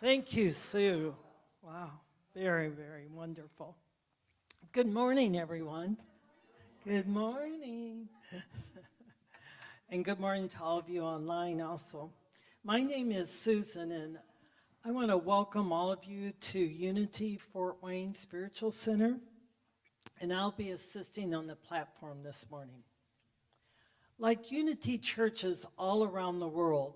Thank you, Sue. Wow, very, very wonderful. Good morning, everyone. Good morning. And good morning to all of you online also. My name is Susan, and I want to welcome all of you to Unity Fort Wayne Spiritual Center, and I'll be assisting on the platform this morning. Like Unity churches all around the world,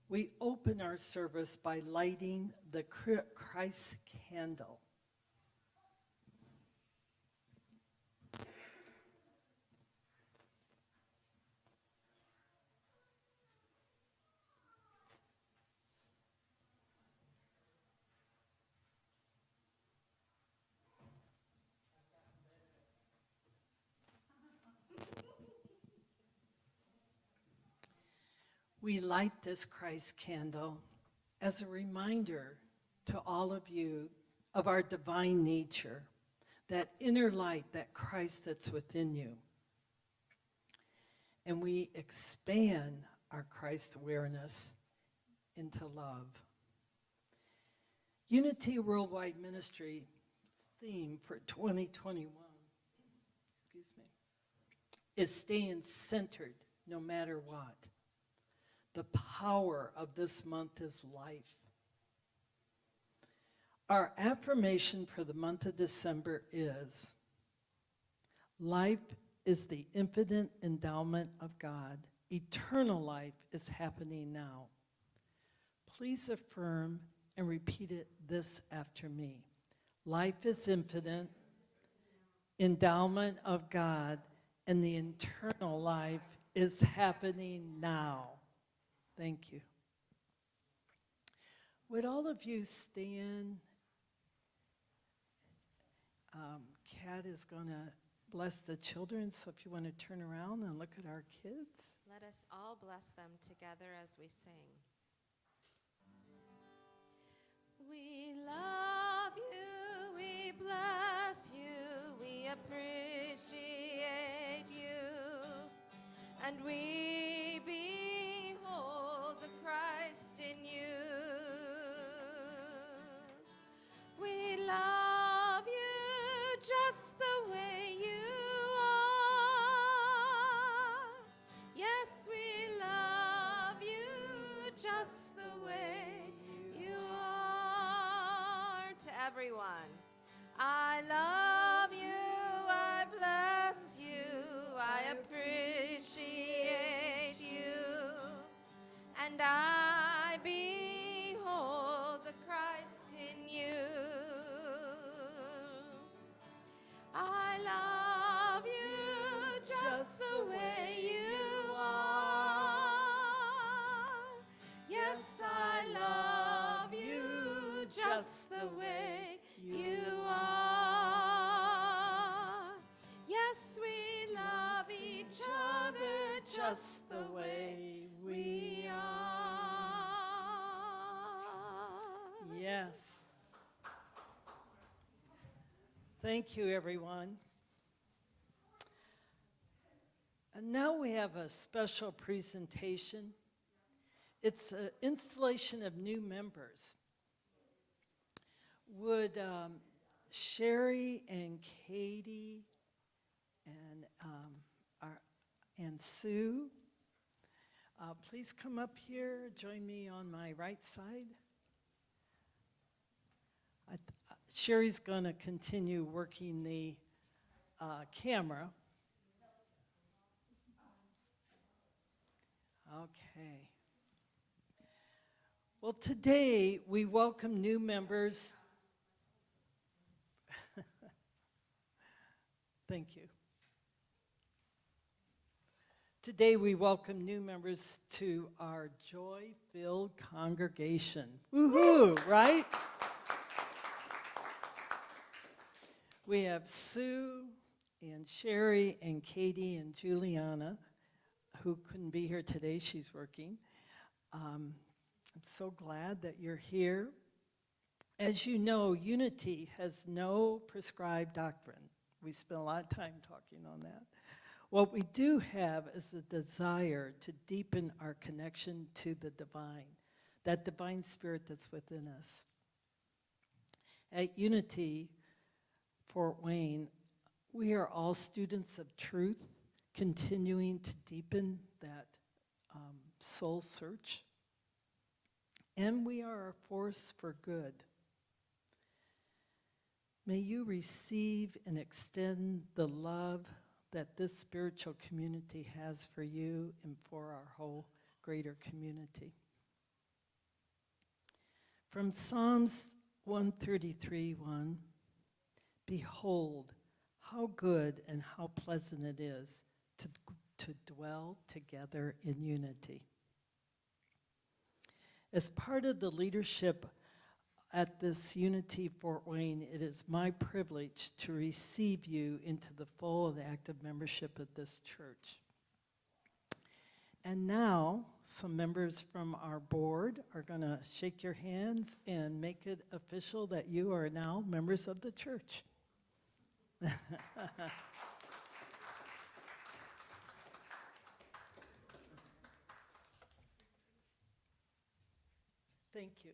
we open our service by lighting the Christ candle. We light this Christ candle as a reminder to all of you of our divine nature, that inner light, that Christ that's within you. And we expand our Christ awareness into love. Unity Worldwide Ministry theme for 2021, is staying centered no matter what. The power of this month is life. Our affirmation for the month of December is, life is the infinite endowment of God. Eternal life is happening now. Please affirm and repeat this after me. Life is infinite, endowment of God, and the eternal life is happening now. Thank you. Would all of you stand? Kat is going to bless the children, so if you want to turn around and look at our kids. Let us all bless them together as we sing. We love you, we bless you, we appreciate you, and we behold the Christ in you. We love you just the way you are. Yes, we love you just the way you are. To everyone, I love you, I bless you, I appreciate you, and I behold the Christ in you. I love you just the way you are. Yes, I love you just the way you are. Yes, we love each other just the way we are. Yes. Thank you, everyone. And now we have a special presentation. It's an installation of new members. Would Sherry and Katie and Sue please come up here, join me on my right side. Sherry's going to continue working the camera. Okay. Well, today we welcome new members. Thank you. Today we welcome new members to our joy-filled congregation. Woohoo, right? We have Sue and Sherry and Katie and Juliana, who couldn't be here today. She's working. I'm so glad that you're here. As you know, Unity has no prescribed doctrine. We spent a lot of time talking on that. What we do have is a desire to deepen our connection to the divine, that divine spirit that's within us. At Unity, Fort Wayne, we are all students of truth, continuing to deepen that soul search. And we are a force for good. May you receive and extend the love that this spiritual community has for you and for our whole greater community. From Psalms 133:1, behold, how good and how pleasant it is to dwell together in unity. As part of the leadership at this Unity Fort Wayne, it is my privilege to receive you into the full and active membership of this church. And now, some members from our board are going to shake your hands and make it official that you are now members of the church. Thank you.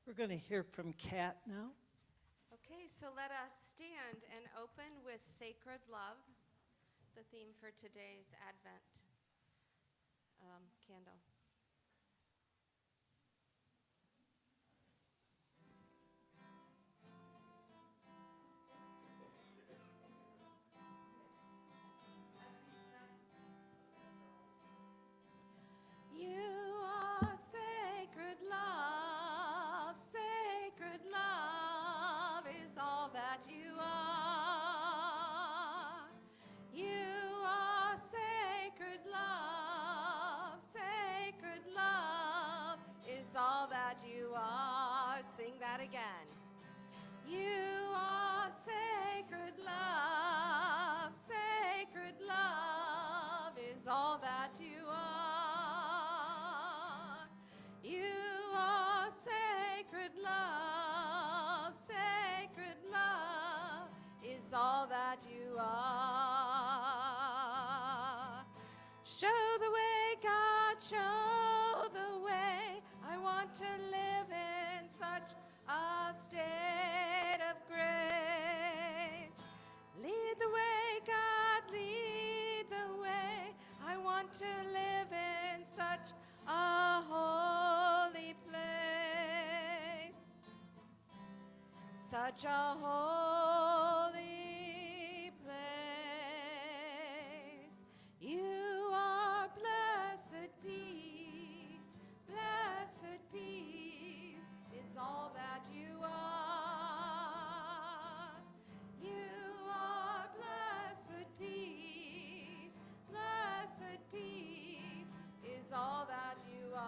We're going to hear from Kat now. Okay, so let us stand and open with Sacred Love, the theme for today's Advent candle. You are sacred love is all that you are. You are sacred love is all that you are. Sing that again. You are sacred love is all that you are. You are sacred love is all that you are. Show the way, God, show the way. I want to live in such a state of grace. Lead the way, God, lead the way. I want to live in such a holy place. Such a holy place. You are blessed peace is all that you are. You are blessed peace is all that you are.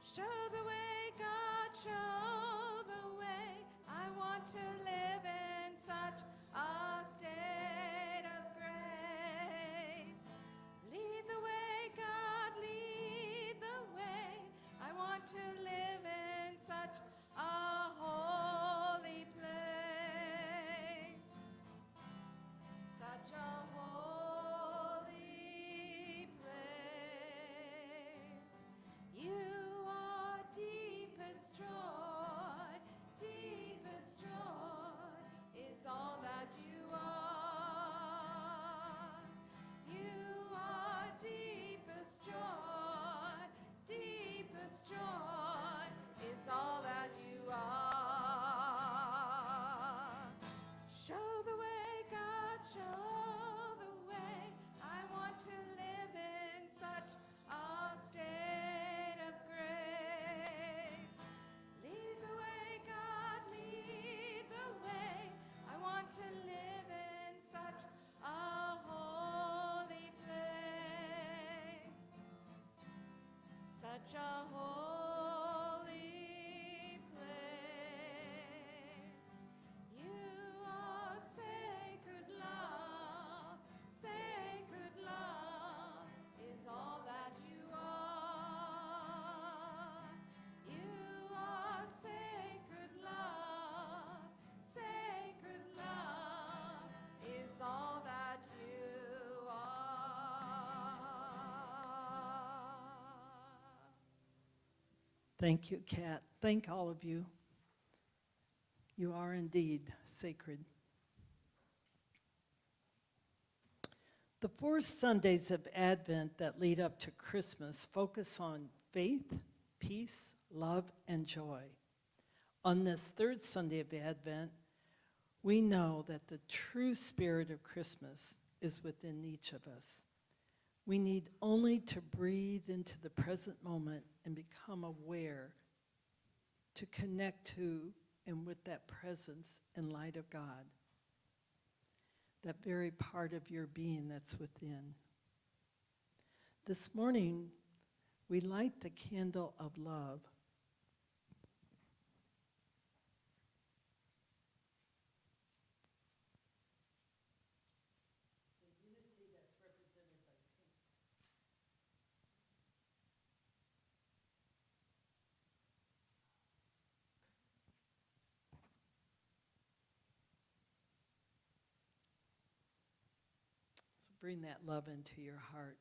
Show the way, God, show the way. I want to live in such a state of grace. Lead the way, God, lead the way. I want to live in such a holy place. Such a holy place. You are deepest joy is all that you are. You are deepest joy is all that you are. Show the way, God, show the way. I want to live in such a state of grace. Lead the way, God, lead the way. I want to live in such a holy place. Such a holy place. You are sacred love is all that you are. You are sacred love Thank you, Kat. Thank all of you. You are indeed sacred. The 4 Sundays of Advent that lead up to Christmas focus on faith, peace, love, and joy. On this 3rd Sunday of Advent, we know that the true spirit of Christmas is within each of us. We need only to breathe into the present moment and become aware to connect to and with that presence and light of God, that very part of your being that's within. This morning, we light the candle of love. So bring that love into your heart.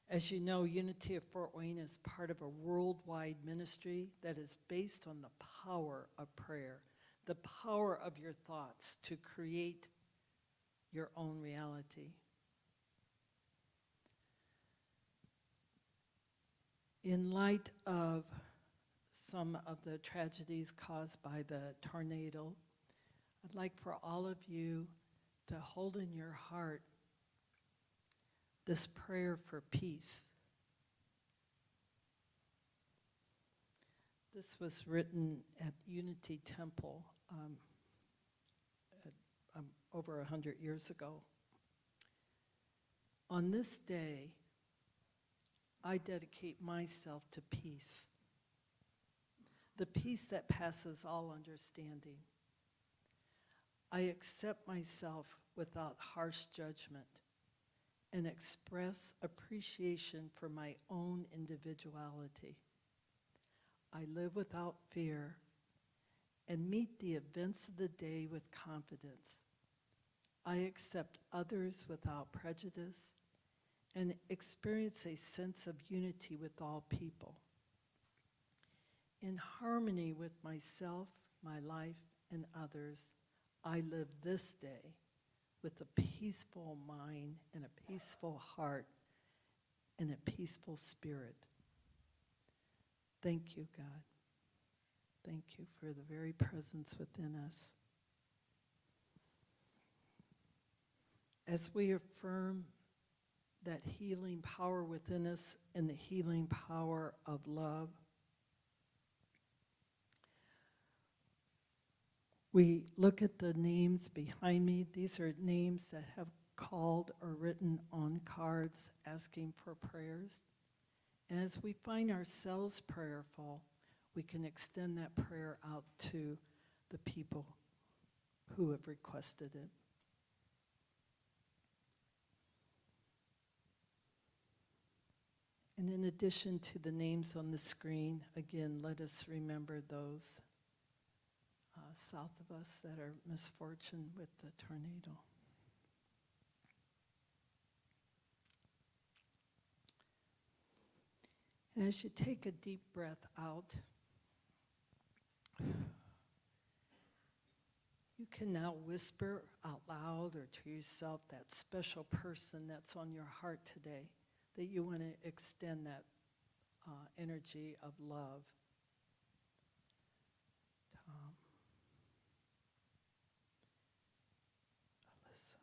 As you know, Unity of Fort Wayne is part of a worldwide ministry that is based on the power of prayer, the power of your thoughts to create your own reality. In light of some of the tragedies caused by the tornado, I'd like for all of you to hold in your heart this prayer for peace. This was written at Unity Temple over 100 years ago. On this day, I dedicate myself to peace, the peace that passes all understanding. I accept myself without harsh judgment and express appreciation for my own individuality. I live without fear and meet the events of the day with confidence. I accept others without prejudice and experience a sense of unity with all people. In harmony with myself, my life, and others, I live this day with a peaceful mind and a peaceful heart and a peaceful spirit. Thank you, God. Thank you for the very presence within us. As we affirm that healing power within us and the healing power of love, we look at the names behind me. These are names that have called or written on cards asking for prayers. And as we find ourselves prayerful, we can extend that prayer out to the people who have requested it. And in addition to the names on the screen, again, let us remember those south of us that are misfortune with the tornado. And as you take a deep breath out, you can now whisper out loud or to yourself that special person that's on your heart today, that you want to extend that energy of love. Tom. Alyssa.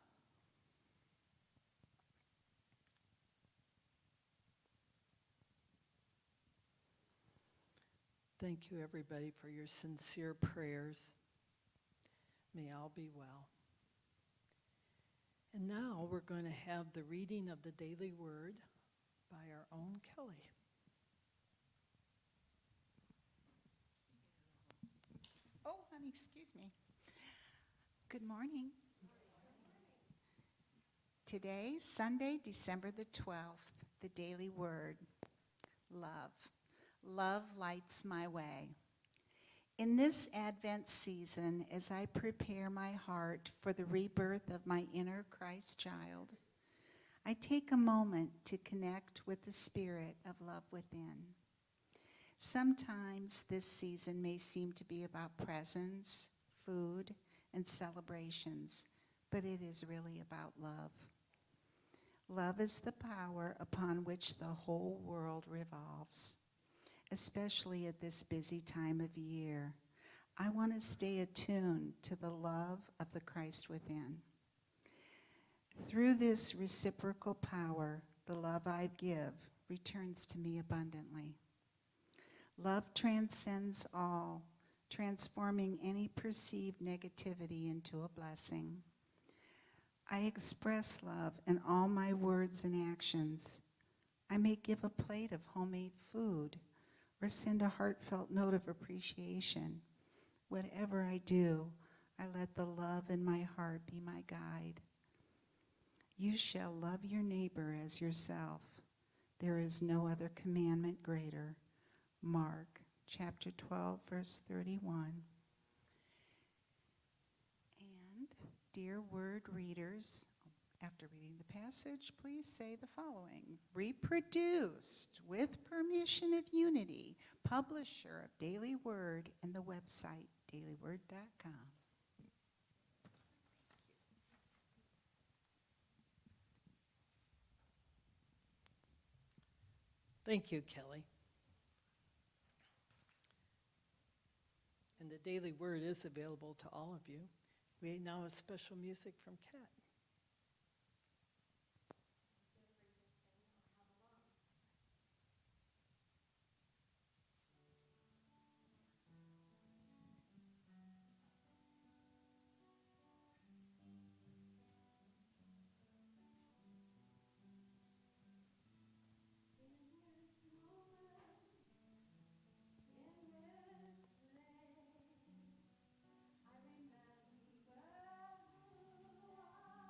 Thank you, everybody, for your sincere prayers. May all be well. And now we're going to have the reading of the daily word by our own Kelly. Oh, honey, excuse me. Good morning. Today, Sunday, December the 12th, the daily word, love. Love lights my way. In this Advent season, as I prepare my heart for the rebirth of my inner Christ child, I take a moment to connect with the spirit of love within. Sometimes this season may seem to be about presents, food, and celebrations, but it is really about love. Love is the power upon which the whole world revolves, especially at this busy time of year. I want to stay attuned to the love of the Christ within. Through this reciprocal power, the love I give returns to me abundantly. Love transcends all, transforming any perceived negativity into a blessing. I express love in all my words and actions. I may give a plate of homemade food or send a heartfelt note of appreciation. Whatever I do, I let the love in my heart be my guide. You shall love your neighbor as yourself. There is no other commandment greater. Mark chapter 12, verse 31. And, dear word readers, after reading the passage, please say the following. Reproduced with permission of Unity, publisher of Daily Word and the website dailyword.com. Thank you, Kelly. And the Daily Word is available to all of you. We now have special music from Kat. I remember who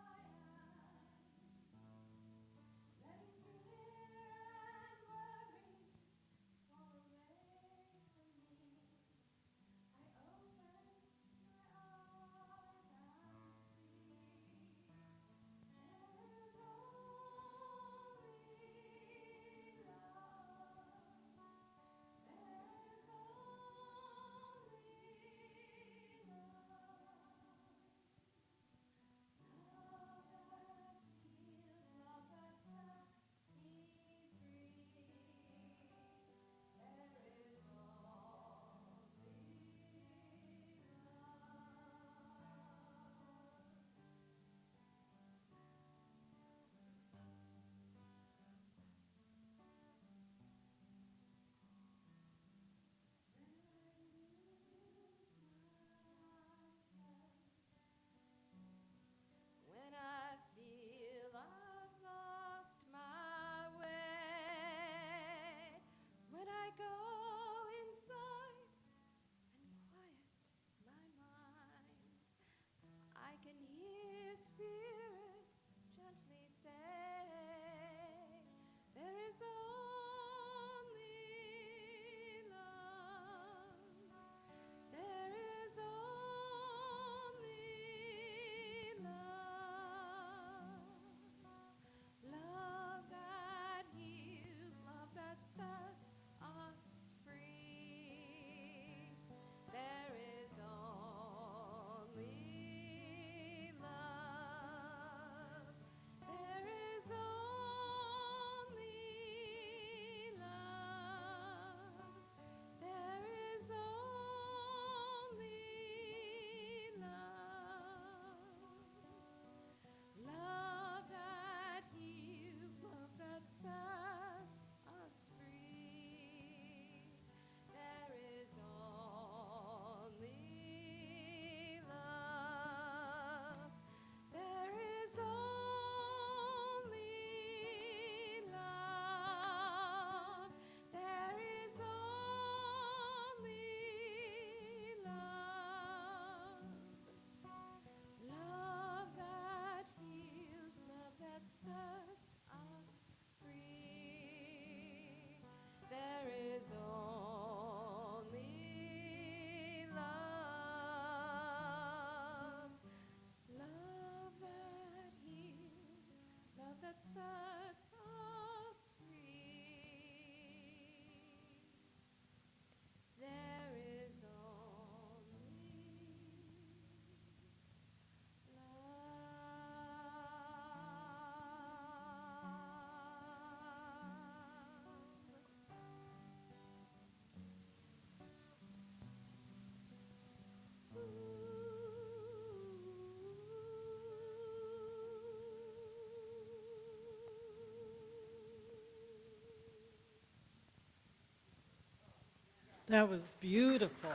That was beautiful.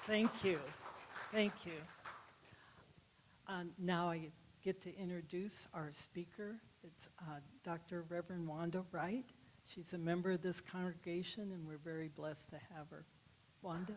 Thank you. Thank you. Now I get to introduce our speaker. It's Dr. Reverend Wanda Wright. She's a member of this congregation, and we're very blessed to have her. Wanda?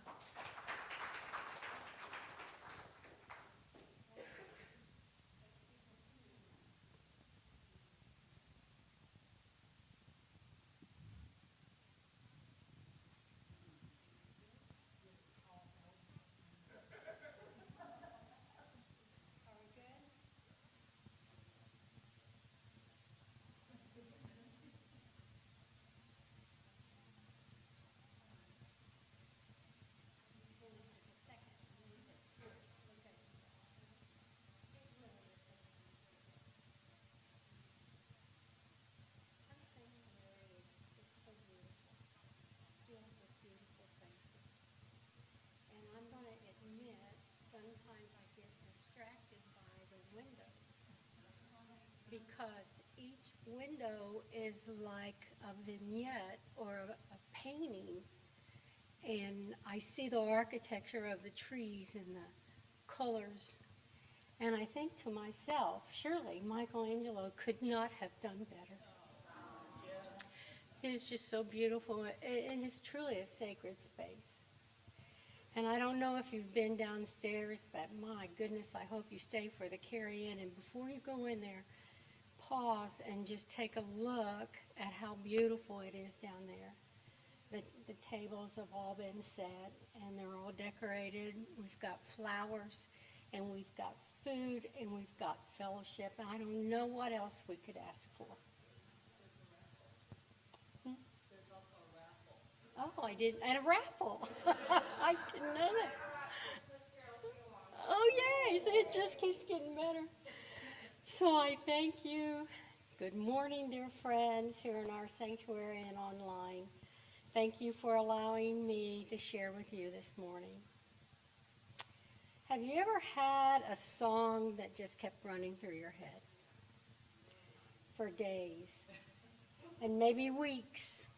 Because each window is like a vignette or a painting, and I see the architecture of the trees and the colors, and I think to myself, surely Michelangelo could not have done better. It is just so beautiful, and it's truly a sacred space. And I don't know if you've been downstairs, but my goodness, I hope you stay for the carry-in, and before you go in there, pause and just take a look at how beautiful it is down there. The tables have all been set, and they're all decorated. We've got flowers, and we've got food, and we've got fellowship, and I don't know what else we could ask for. There's also a raffle. Oh, I didn't, and a raffle. I didn't know that. Oh, yes, it just keeps getting better. So I thank you. Good morning, dear friends here in our sanctuary and online. Thank you for allowing me to share with you this morning. Have you ever had a song that just kept running through your head for days and maybe weeks,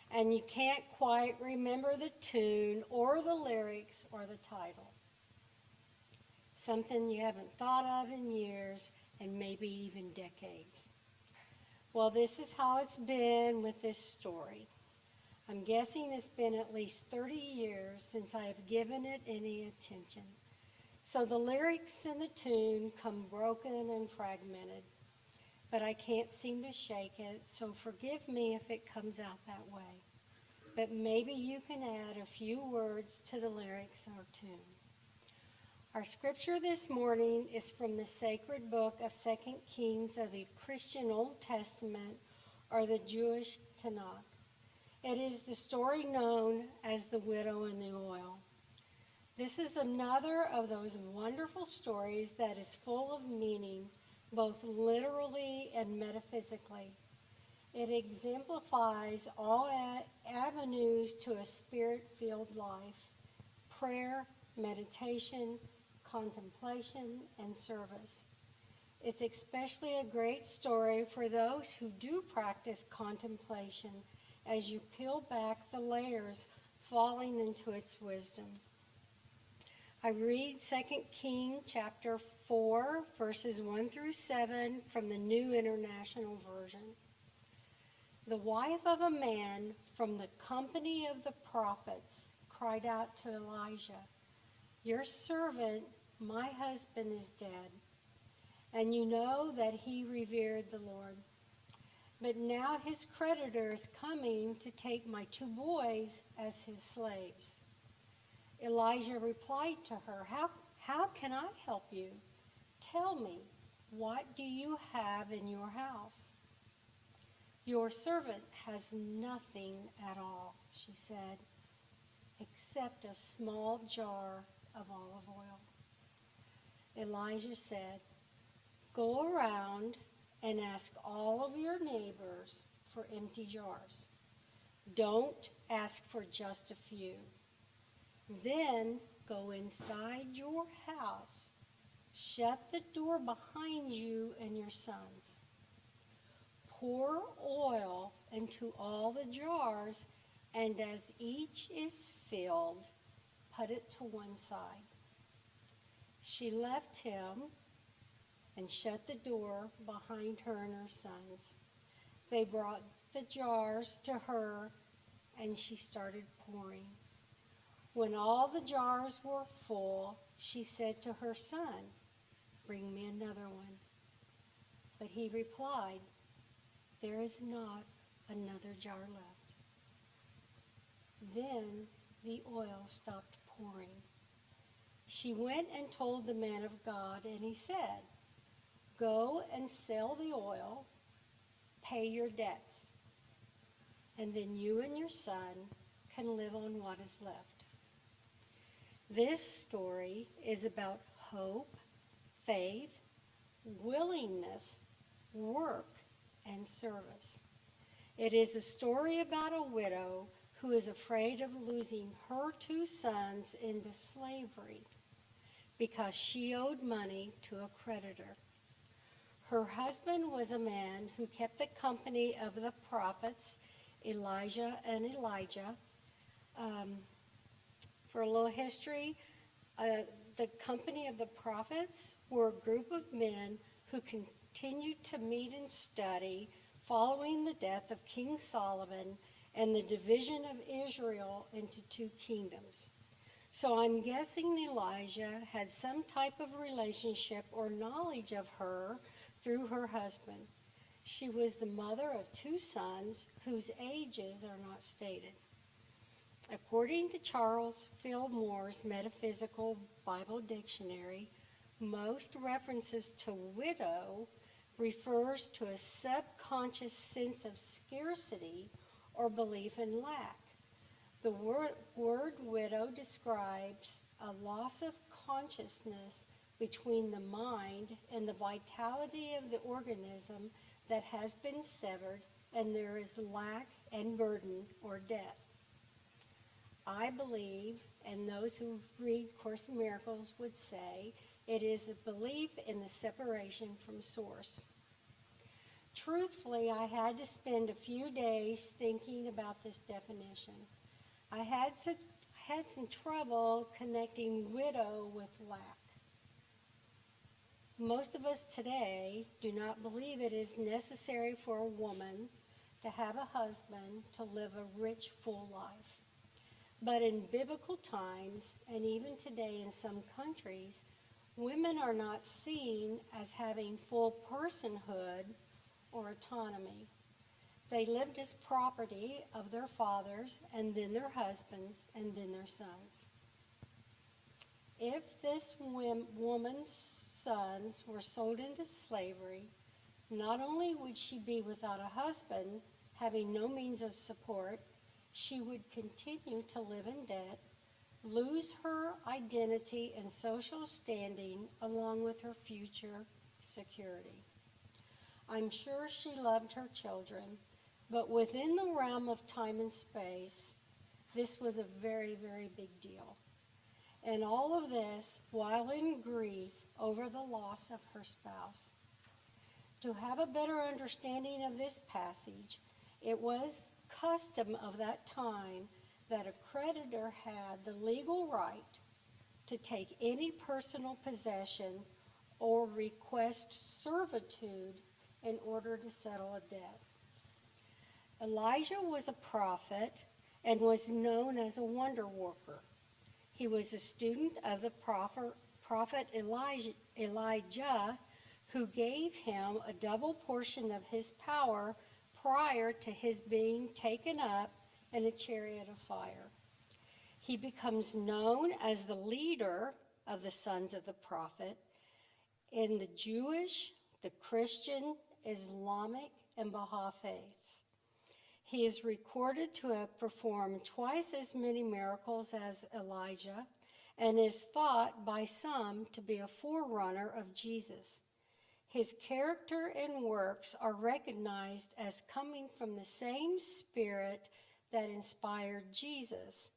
and you can't quite remember the tune or the lyrics or the title? Something you haven't thought of in years and maybe even decades. Well, this is how it's been with this story. I'm guessing it's been at least 30 years since I have given it any attention. So the lyrics and the tune come broken and fragmented, but I can't seem to shake it, so forgive me if it comes out that way. But maybe you can add a few words to the lyrics or tune. Our scripture this morning is from the sacred book of 2 Kings of the Christian Old Testament, or the Jewish Tanakh. It is the story known as the widow and the oil. This is another of those wonderful stories that is full of meaning, both literally and metaphysically. It exemplifies all avenues to a spirit-filled life: prayer, meditation, contemplation, and service. It's especially a great story for those who do practice contemplation as you peel back the layers, falling into its wisdom. I read 2 Kings chapter 4, verses 1 through 7 from the New International Version. The wife of a man from the company of the prophets cried out to Elijah, "Your servant, my husband, is dead, and you know that he revered the Lord. But now his creditor is coming to take my 2 boys as his slaves." Elijah replied to her, How can I help you? Tell me, what do you have in your house?" "Your servant has nothing at all," she said, "except a small jar of olive oil." Elijah said, "Go around and ask all of your neighbors for empty jars. Don't ask for just a few. Then go inside your house, shut the door behind you and your sons. Pour oil into all the jars and as each is filled, put it to one side. She left him and shut the door behind her and her sons. They brought the jars to her, and she started pouring. When all the jars were full, she said to her son, "Bring me another one." But he replied, "There is not another jar left." Then the oil stopped pouring. She went and told the man of God, and he said, "Go and sell the oil, pay your debts, and then you and your son can live on what is left." This story is about hope, faith, willingness, work, and service. It is a story about a widow who is afraid of losing her 2 sons into slavery because she owed money to a creditor. Her husband was a man who kept the company of the prophets Elijah and Elijah. For a little history, the company of the prophets were a group of men who continued to meet and study following the death of King Solomon and the division of Israel into 2 kingdoms. So I'm guessing Elijah had some type of relationship or knowledge of her through her husband. She was the mother of 2 sons whose ages are not stated. According to Charles Fillmore's Metaphysical Bible Dictionary, most references to widow refers to a subconscious sense of scarcity or belief in lack. The word widow describes a loss of consciousness between the mind and the vitality of the organism that has been severed, and there is lack and burden or debt. I believe, and those who read Course in Miracles would say, it is a belief in the separation from Source. Truthfully, I had to spend a few days thinking about this definition. I had some trouble connecting widow with lack. Most of us today do not believe it is necessary for a woman to have a husband to live a rich, full life. But in biblical times, and even today in some countries, women are not seen as having full personhood or autonomy. They lived as property of their fathers, and then their husbands, and then their sons. If this woman's sons were sold into slavery, not only would she be without a husband, having no means of support, she would continue to live in debt, lose her identity and social standing along with her future security. I'm sure she loved her children, but within the realm of time and space, this was a very, very big deal. And all of this while in grief over the loss of her spouse. To have a better understanding of this passage, it was custom of that time that a creditor had the legal right to take any personal possession or request servitude in order to settle a debt. Elijah was a prophet and was known as a wonder worker. He was a student of the prophet Elijah, who gave him a double portion of his power prior to his being taken up in a chariot of fire. He becomes known as the leader of the sons of the prophet in the Jewish, the Christian, Islamic, and Baha'i faiths. He is recorded to have performed twice as many miracles as Elijah and is thought by some to be a forerunner of Jesus. His character and works are recognized as coming from the same spirit that inspired Jesus.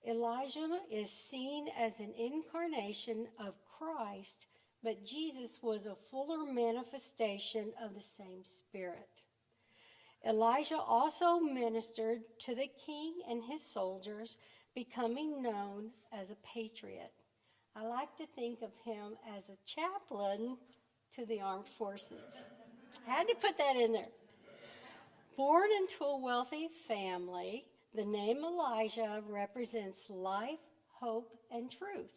Elijah is seen as an incarnation of Christ, but Jesus was a fuller manifestation of the same spirit. Elijah also ministered to the king and his soldiers, becoming known as a patriot. I like to think of him as a chaplain to the armed forces. I had to put that in there. Born into a wealthy family, the name Elijah represents life, hope, and truth.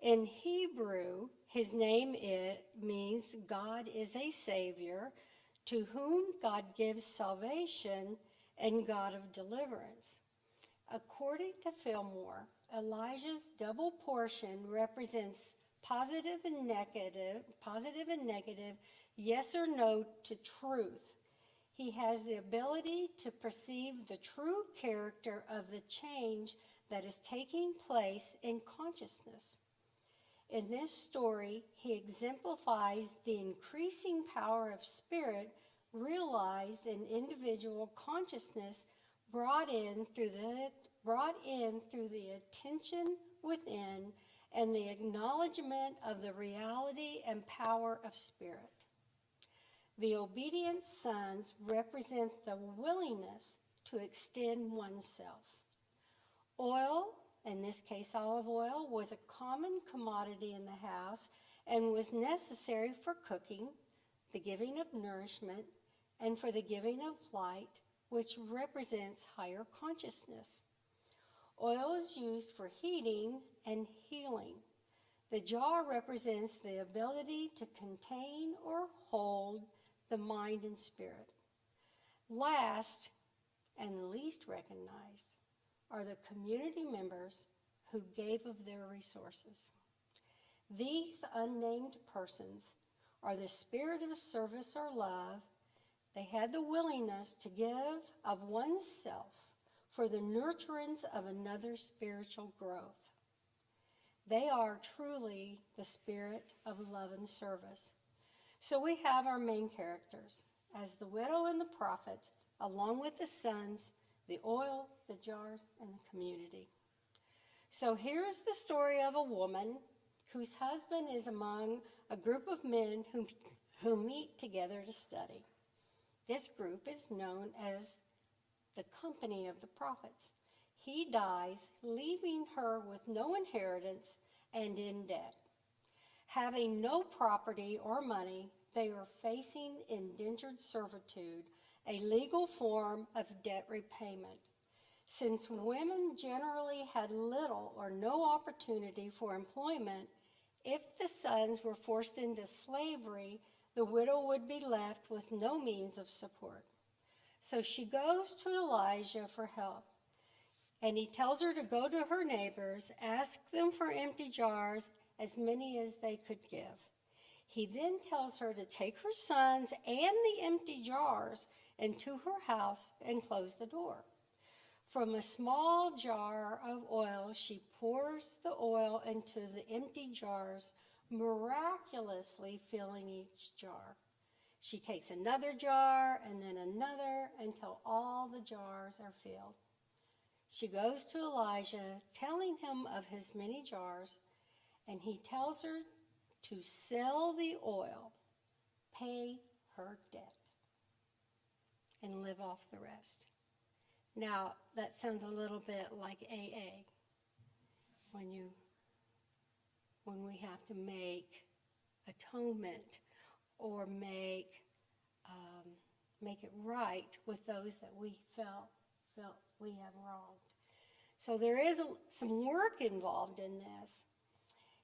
In Hebrew, his name means God is a Savior, to whom God gives salvation and God of deliverance. According to Fillmore, Elijah's double portion represents positive and negative, yes or no to truth. He has the ability to perceive the true character of the change that is taking place in consciousness. In this story, he exemplifies the increasing power of spirit realized in individual consciousness brought in through the attention within and the acknowledgement of the reality and power of spirit. The obedient sons represent the willingness to extend oneself. Oil, in this case olive oil, was a common commodity in the house and was necessary for cooking, the giving of nourishment, and for the giving of light, which represents higher consciousness. Oil is used for heating and healing. The jar represents the ability to contain or hold the mind and spirit. Last, and the least recognized, are the community members who gave of their resources. These unnamed persons are the spirit of service or love. They had the willingness to give of oneself for the nurturance of another's spiritual growth. They are truly the spirit of love and service. So we have our main characters as the widow and the prophet, along with the sons, the oil, the jars, and the community. So here's the story of a woman whose husband is among a group of men who meet together to study. This group is known as the company of the prophets. He dies, leaving her with no inheritance and in debt. Having no property or money, they are facing indentured servitude, a legal form of debt repayment. Since women generally had little or no opportunity for employment, if the sons were forced into slavery, the widow would be left with no means of support. So she goes to Elijah for help, and he tells her to go to her neighbors, ask them for empty jars, as many as they could give. He then tells her to take her sons and the empty jars into her house and close the door. From a small jar of oil, she pours the oil into the empty jars, miraculously filling each jar. She takes another jar and then another until all the jars are filled. She goes to Elijah, telling him of his many jars, and he tells her to sell the oil, pay her debt, and live off the rest. Now, that sounds a little bit like AA, when we have to make atonement or make it right with those that we felt we have wronged. So there is some work involved in this.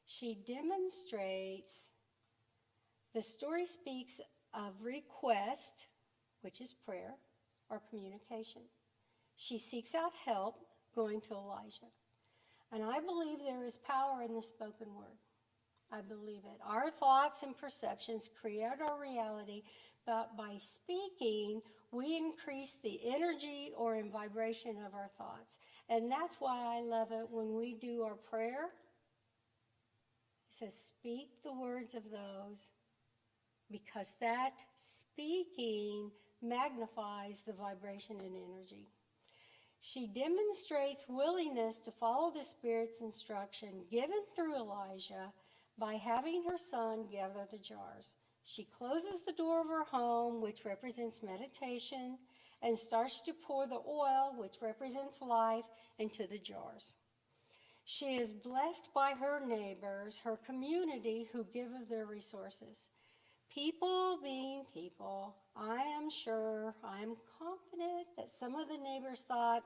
She demonstrates, the story speaks of request, which is prayer or communication. She seeks out help, going to Elijah. And I believe there is power in the spoken word. I believe it. Our thoughts and perceptions create our reality, but by speaking, we increase the energy or in vibration of our thoughts. And that's why I love it when we do our prayer. It says, speak the words of those, because that speaking magnifies the vibration and energy. She demonstrates willingness to follow the Spirit's instruction given through Elijah by having her son gather the jars. She closes the door of her home, which represents meditation, and starts to pour the oil, which represents life, into the jars. She is blessed by her neighbors, her community, who give of their resources. People being people, I am confident that some of the neighbors thought,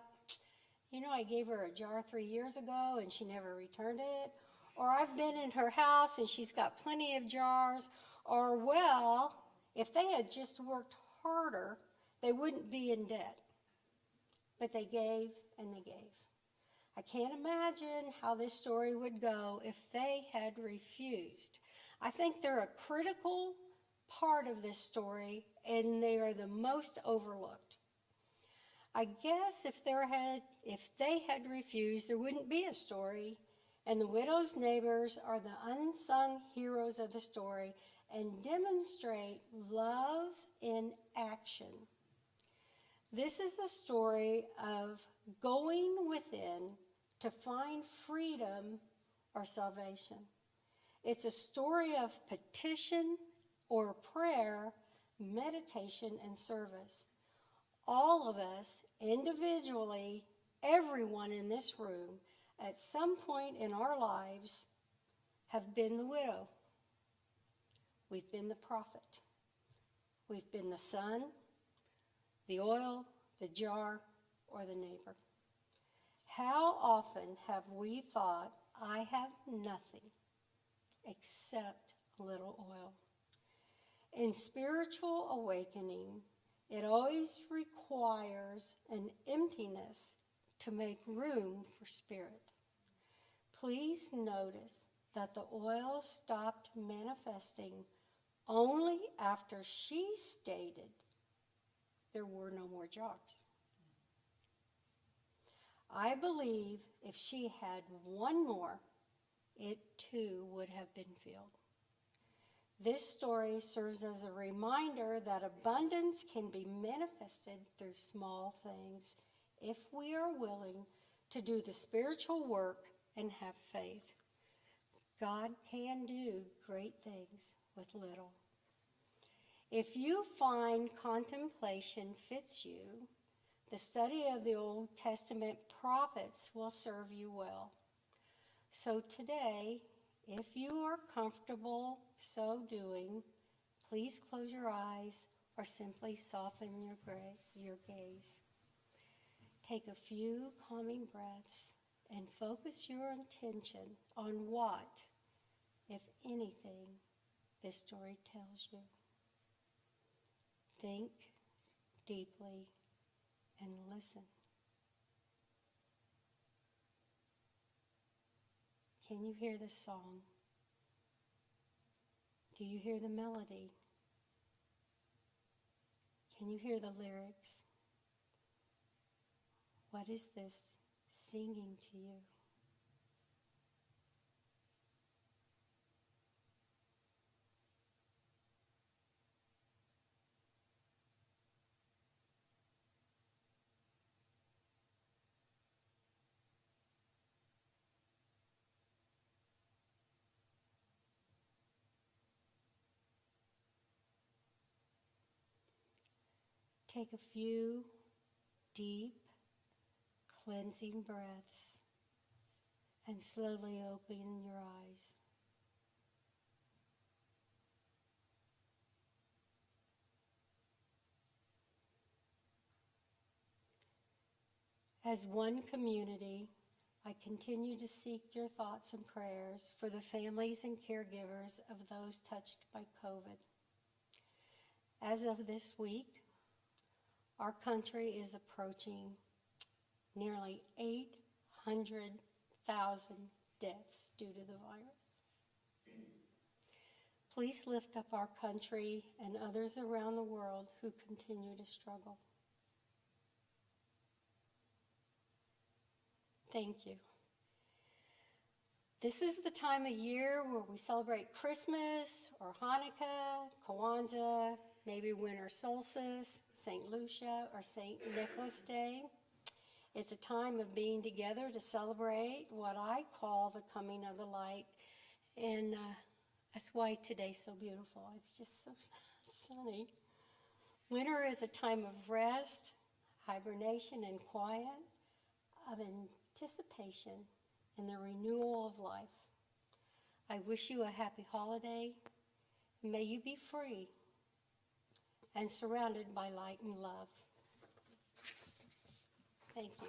I gave her a jar 3 years ago and she never returned it. Or I've been in her house and she's got plenty of jars. Or, well, if they had just worked harder, they wouldn't be in debt. But they gave and they gave. I can't imagine how this story would go if they had refused. I think they're a critical part of this story, and they are the most overlooked. I guess if they had refused, there wouldn't be a story, and the widow's neighbors are the unsung heroes of the story and demonstrate love in action. This is the story of going within to find freedom or salvation. It's a story of petition or prayer, meditation, and service. All of us, individually, everyone in this room, at some point in our lives, have been the widow. We've been the prophet. We've been the son, the oil, the jar, or the neighbor. How often have we thought, I have nothing except a little oil? In spiritual awakening, it always requires an emptiness to make room for spirit. Please notice that the oil stopped manifesting only after she stated there were no more jars. I believe if she had one more, it too would have been filled. This story serves as a reminder that abundance can be manifested through small things if we are willing to do the spiritual work and have faith. God can do great things with little. If you find contemplation fits you, the study of the Old Testament prophets will serve you well. So today, if you are comfortable so doing, please close your eyes or simply soften your gaze. Take a few calming breaths and focus your attention on what, if anything, this story tells you. Think deeply and listen. Can you hear the song? Do you hear the melody? Can you hear the lyrics? What is this singing to you? Take a few deep, cleansing breaths and slowly open your eyes. As one community, I continue to seek your thoughts and prayers for the families and caregivers of those touched by COVID. As of this week, our country is approaching nearly 800,000 deaths due to the virus. Please lift up our country and others around the world who continue to struggle. Thank you. This is the time of year where we celebrate Christmas or Hanukkah, Kwanzaa, maybe winter solstice, St. Lucia, or St. Nicholas Day. It's a time of being together to celebrate what I call the coming of the light. And that's why today's so beautiful. It's just so sunny. Winter is a time of rest hibernation and quiet, of anticipation in the renewal of life. I wish you a happy holiday. May you be free and surrounded by light and love. Thank you.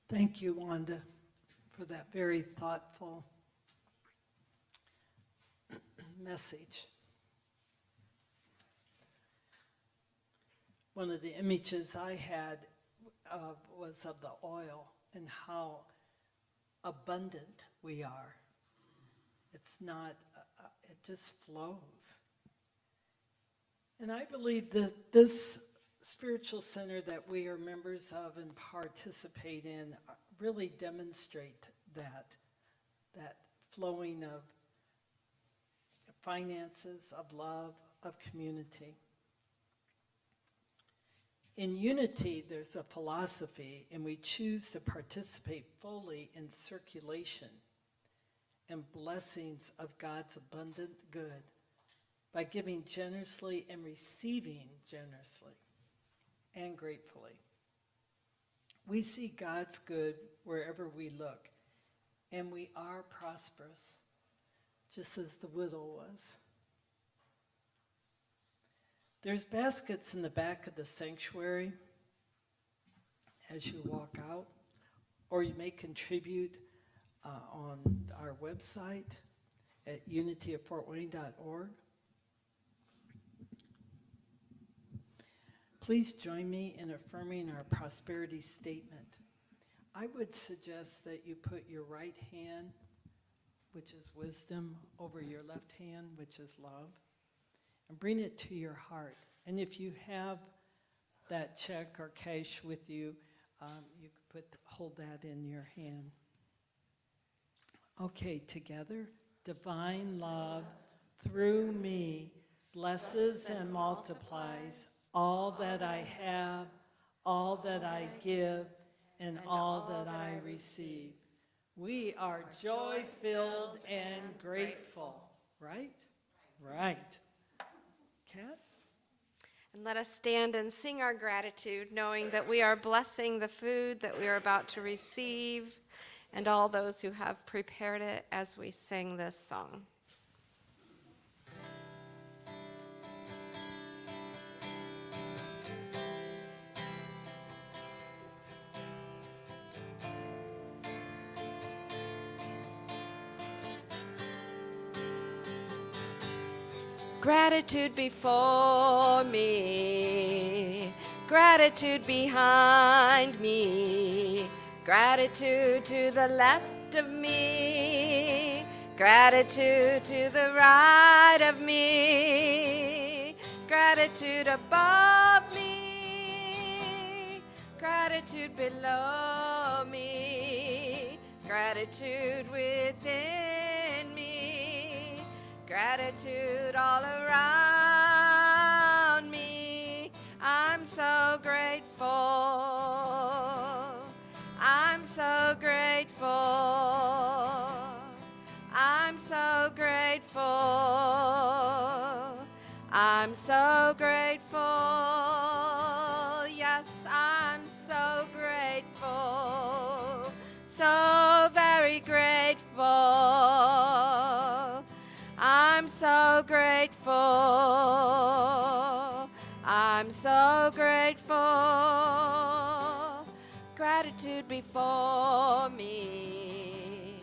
Thank you, Wanda, for that very thoughtful message. One of the images I had was of the oil and how abundant we are. It's not, it just flows. And I believe that this spiritual center that we are members of and participate in really demonstrate that flowing of finances, of love, of community. In unity, there's a philosophy, and we choose to participate fully in circulation and blessings of God's abundant good by giving generously and receiving generously and gratefully. We see God's good wherever we look, and we are prosperous, just as the widow was. There's baskets in the back of the sanctuary as you walk out, or you may contribute on our website at unityoffortwayne.org. Please join me in affirming our prosperity statement. I would suggest that you put your right hand, which is wisdom, over your left hand, which is love, and bring it to your heart. And if you have that check or cash with you, you could hold that in your hand. Okay, together. Divine love through me blesses and multiplies all that I have, all that I give, and all that I receive. We are joy-filled and grateful, right? Right. Kat? And let us stand and sing our gratitude, knowing that we are blessing the food that we are about to receive and all those who have prepared it as we sing this song. Gratitude before me, gratitude behind me, gratitude to the left of me, gratitude to the right of me, gratitude above me, gratitude below me, gratitude within me, gratitude all around me. I'm so grateful. I'm so grateful. I'm so grateful. I'm so grateful. Yes, I'm so grateful. So very grateful. I'm so grateful. I'm so grateful. Gratitude before me,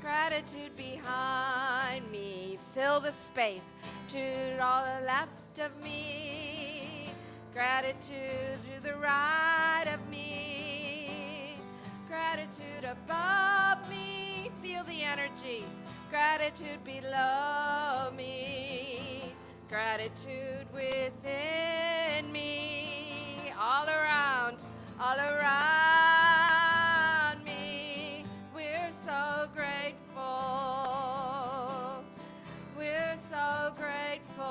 gratitude behind me. Fill the space to all the left of me, gratitude to the right of me, gratitude above me. Feel the energy. Gratitude below me, gratitude within me, all around me. We're so grateful. We're so grateful.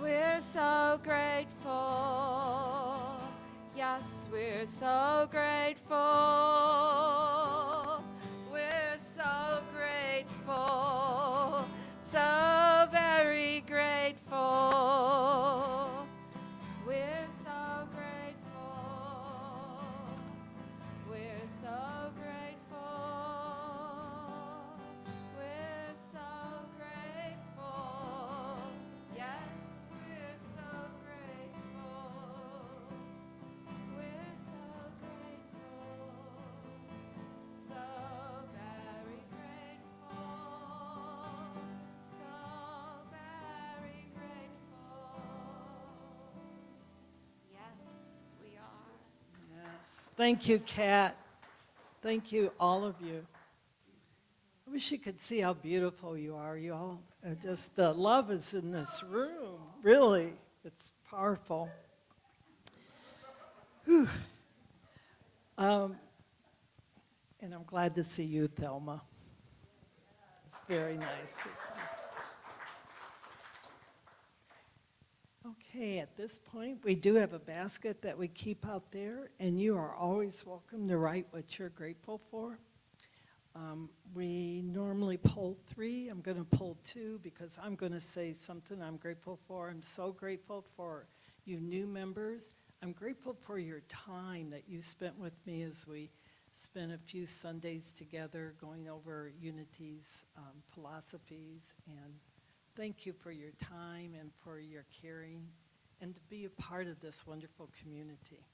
We're so grateful. Yes, we're so grateful. We're so grateful. So Thank you, Kat. Thank you, all of you. I wish you could see how beautiful you are. You all, just the love is in this room. Really, it's powerful. Whew. And I'm glad to see you, Thelma. It's very nice to see. Okay, at this point, we do have a basket that we keep out there, and you are always welcome to write what you're grateful for. We normally pull 3. I'm going to pull 2 because I'm going to say something I'm grateful for. I'm so grateful for you new members. I'm grateful for your time that you spent with me as we spent a few Sundays together going over Unity's philosophies, and thank you for your time and for your caring and to be a part of this wonderful community.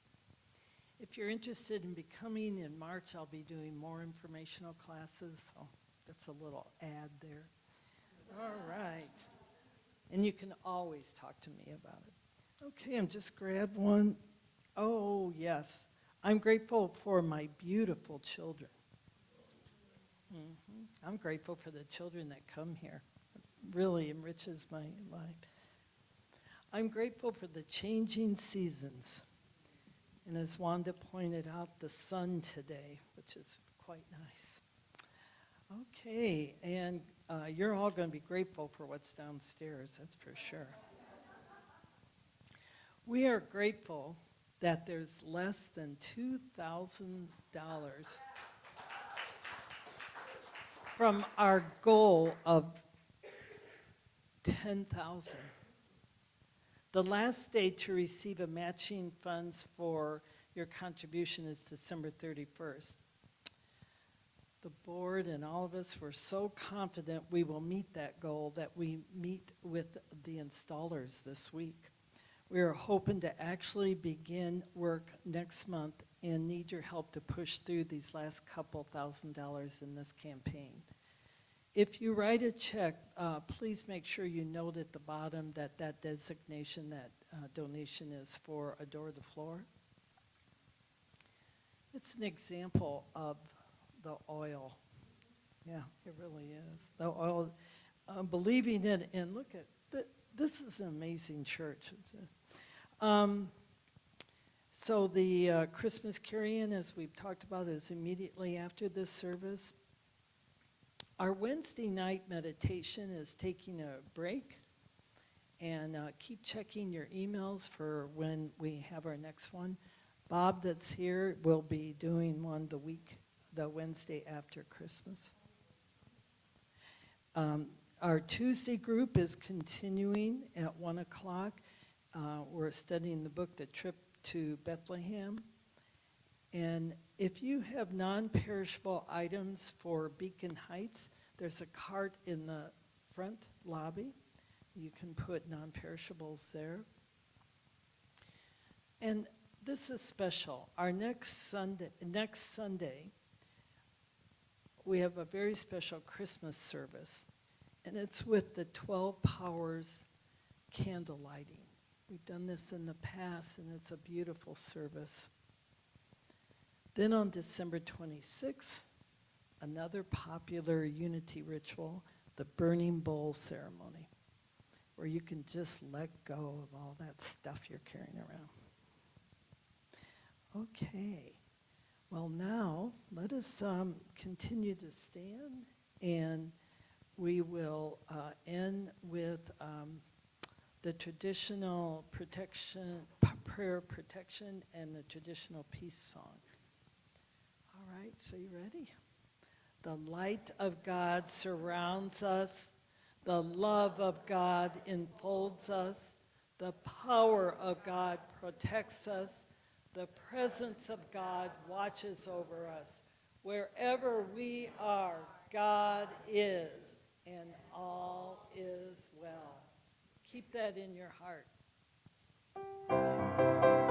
If you're interested in becoming, in March I'll be doing more informational classes, so that's a little ad there. All right. And you can always talk to me about it. Okay, I'm just grab one. Oh, yes. I'm grateful for my beautiful children. I'm grateful for the children that come here. It really enriches my life. I'm grateful for the changing seasons. And as Wanda pointed out, the sun today, which is quite nice. Okay, and you're all going to be grateful for what's downstairs, that's for sure. We are grateful that there's less than $2,000 from our goal of 10,000. The last day to receive a matching funds for your contribution is December 31st. The board and all of us were so confident we will meet that goal that we meet with the installers this week. We are hoping to actually begin work next month and need your help to push through these last couple $1,000s in this campaign. If you write a check, please make sure you note at the bottom that that designation, that donation is for Adore the Floor. It's an example of the oil. Yeah, it really is. The oil, believing it, and look at, this is an amazing church. So the Christmas carry-in, as we've talked about, is immediately after this service. Our Wednesday night meditation is taking a break, and keep checking your emails for when we have our next one. Bob that's here will be doing one the Wednesday after Christmas. Our Tuesday group is continuing at 1 o'clock. We're studying the book, The Trip to Bethlehem. And if you have non-perishable items for Beacon Heights, there's a cart in the front lobby. You can put non-perishables there. And this is special. Our next Sunday, we have a very special Christmas service, and it's with the 12 Powers candle lighting. We've done this in the past, and it's a beautiful service. Then on December 26th, another popular Unity ritual, the burning bowl ceremony, where you can just let go of all that stuff you're carrying around. Okay, well now let us continue to stand, and we will end with the traditional prayer protection and the traditional peace song. All right, so you ready? The light of God surrounds us. The love of God enfolds us. The power of God protects us. The presence of God watches over us. Wherever we are, God is, and all is well. Keep that in your heart. Okay.